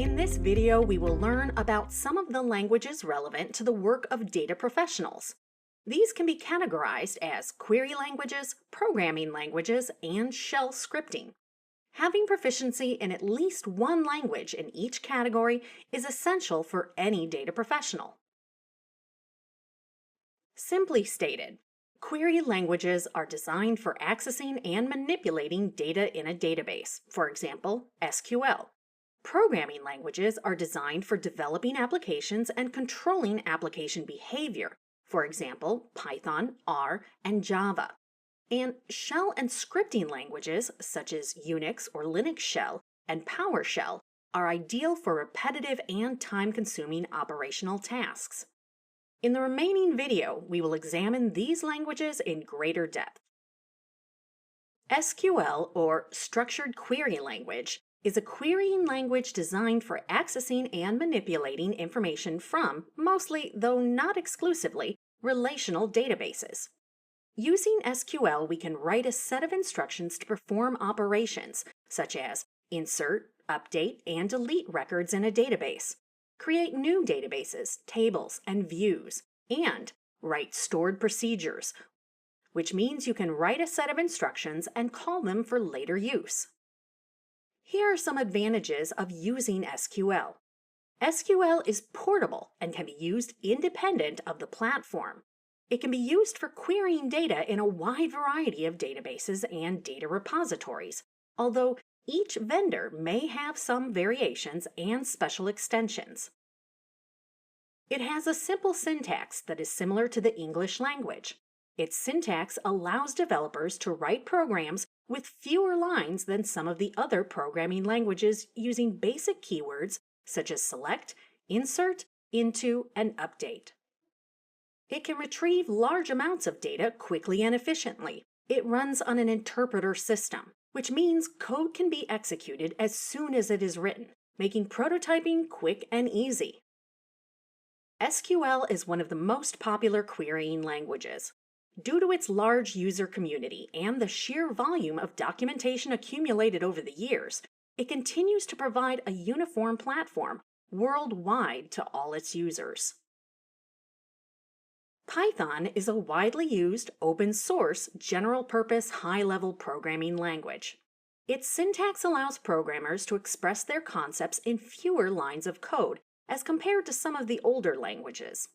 In this video, we will learn about some of the languages relevant to the work of data professionals. These can be categorized as query languages, programming languages, and shell scripting. Having proficiency in at least one language in each category is essential for any data professional. Simply stated, query languages are designed for accessing and manipulating data in a database, for example, SQL. Programming languages are designed for developing applications and controlling application behavior, for example, Python, R, and Java. And shell and scripting languages, such as Unix or Linux shell and PowerShell, are ideal for repetitive and time-consuming operational tasks. In the remaining video, we will examine these languages in greater depth. SQL, or Structured Query Language, is a querying language designed for accessing and manipulating information from, mostly, though not exclusively, relational databases. Using SQL, we can write a set of instructions to perform operations, such as insert, update, and delete records in a database, create new databases, tables, and views, and write stored procedures, which means you can write a set of instructions and call them for later use. Here are some advantages of using SQL. SQL is portable and can be used independent of the platform. It can be used for querying data in a wide variety of databases and data repositories, although each vendor may have some variations and special extensions. It has a simple syntax that is similar to the English language. Its syntax allows developers to write programs with fewer lines than some of the other programming languages using basic keywords such as select, insert, into, and update. It can retrieve large amounts of data quickly and efficiently. It runs on an interpreter system, which means code can be executed as soon as it is written, making prototyping quick and easy. SQL is one of the most popular querying languages. Due to its large user community and the sheer volume of documentation accumulated over the years, it continues to provide a uniform platform worldwide to all its users. Python is a widely used, open-source, general-purpose, high-level programming language. Its syntax allows programmers to express their concepts in fewer lines of code as compared to some of the older languages.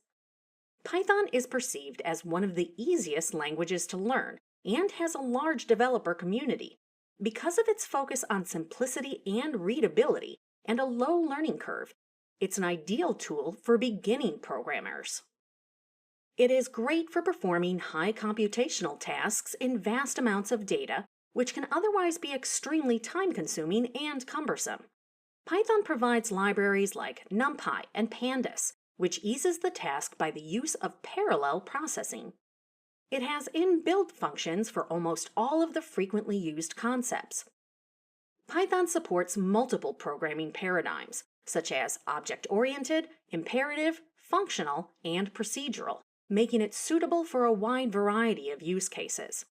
Python is perceived as one of the easiest languages to learn and has a large developer community. Because of its focus on simplicity and readability and a low learning curve, it's an ideal tool for beginning programmers. It is great for performing high computational tasks in vast amounts of data, which can otherwise be extremely time-consuming and cumbersome. Python provides libraries like NumPy and Pandas, which eases the task by the use of parallel processing. It has inbuilt functions for almost all of the frequently used concepts. Python supports multiple programming paradigms, such as object-oriented, imperative, functional, and procedural, making it suitable for a wide variety of use cases.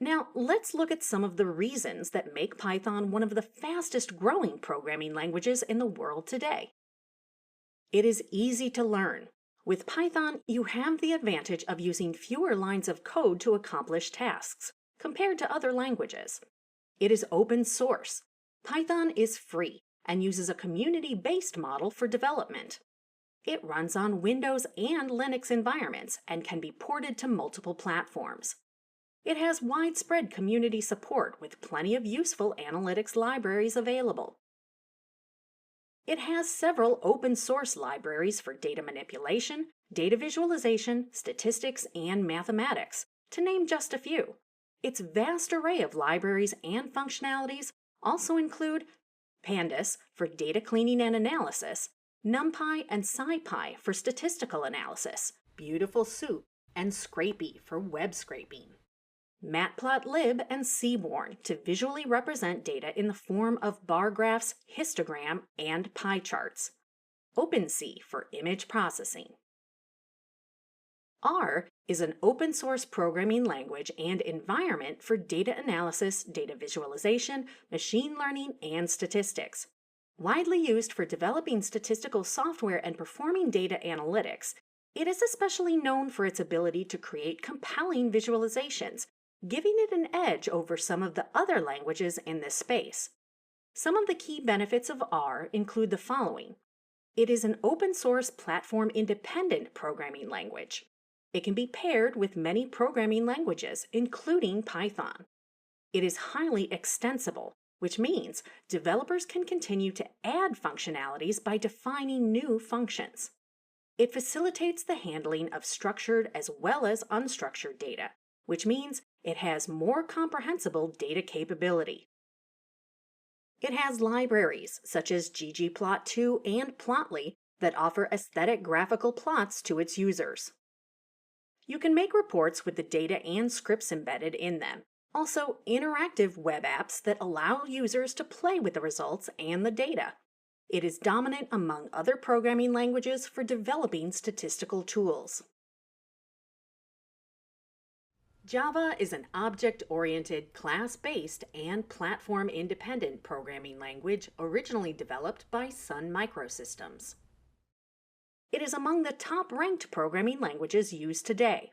Now, let's look at some of the reasons that make Python one of the fastest-growing programming languages in the world today. It is easy to learn. With Python, you have the advantage of using fewer lines of code to accomplish tasks, compared to other languages. It is open source. Python is free and uses a community-based model for development. It runs on Windows and Linux environments and can be ported to multiple platforms. It has widespread community support with plenty of useful analytics libraries available. It has several open-source libraries for data manipulation, data visualization, statistics, and mathematics, to name just a few. Its vast array of libraries and functionalities also include Pandas for data cleaning and analysis, NumPy and SciPy for statistical analysis, Beautiful Soup, and Scrapy for web scraping. Matplotlib and Seaborn to visually represent data in the form of bar graphs, histogram, and pie charts. OpenSea for image processing. R is an open-source programming language and environment for data analysis, data visualization, machine learning, and statistics. Widely used for developing statistical software and performing data analytics, it is especially known for its ability to create compelling visualizations, giving it an edge over some of the other languages in this space. Some of the key benefits of R include the following. It is an open-source platform-independent programming language. It can be paired with many programming languages, including Python. It is highly extensible, which means developers can continue to add functionalities by defining new functions. It facilitates the handling of structured as well as unstructured data, which means it has more comprehensible data capability. It has libraries such as ggplot2 and Plotly that offer aesthetic graphical plots to its users. You can make reports with the data and scripts embedded in them. Also, interactive web apps that allow users to play with the results and the data. It is dominant among other programming languages for developing statistical tools. Java is an object-oriented, class-based, and platform-independent programming language originally developed by Sun Microsystems. It is among the top-ranked programming languages used today.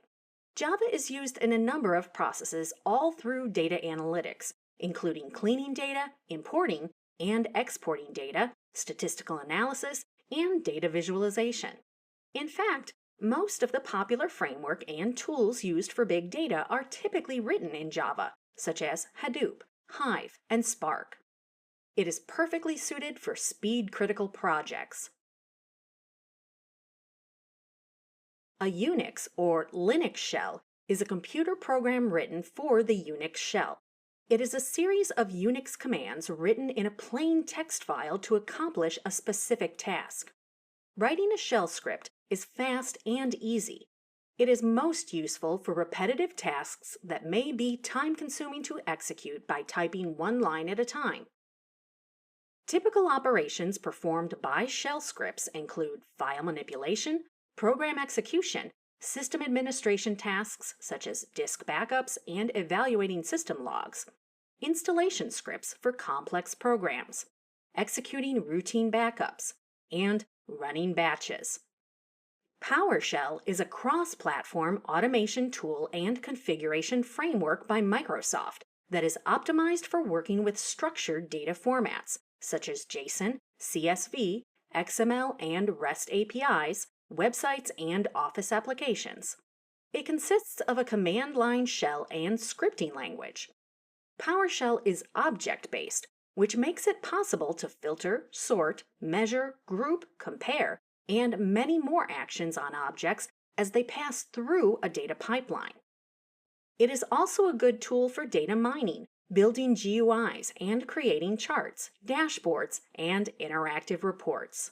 Java is used in a number of processes all through data analytics, including cleaning data, importing and exporting data, statistical analysis, and data visualization. In fact, most of the popular framework and tools used for big data are typically written in Java, such as Hadoop, Hive, and Spark. It is perfectly suited for speed-critical projects. A Unix or Linux shell is a computer program written for the Unix shell. It is a series of Unix commands written in a plain text file to accomplish a specific task. Writing a shell script is fast and easy. It is most useful for repetitive tasks that may be time-consuming to execute by typing one line at a time. Typical operations performed by shell scripts include file manipulation, program execution, system administration tasks such as disk backups and evaluating system logs, installation scripts for complex programs, executing routine backups, and running batches. PowerShell is a cross-platform automation tool and configuration framework by Microsoft that is optimized for working with structured data formats such as JSON, CSV, XML, and REST APIs, websites, and Office applications. It consists of a command line shell and scripting language. PowerShell is object-based, which makes it possible to filter, sort, measure, group, compare, and many more actions on objects as they pass through a data pipeline. It is also a good tool for data mining, building GUIs, and creating charts, dashboards, and interactive reports.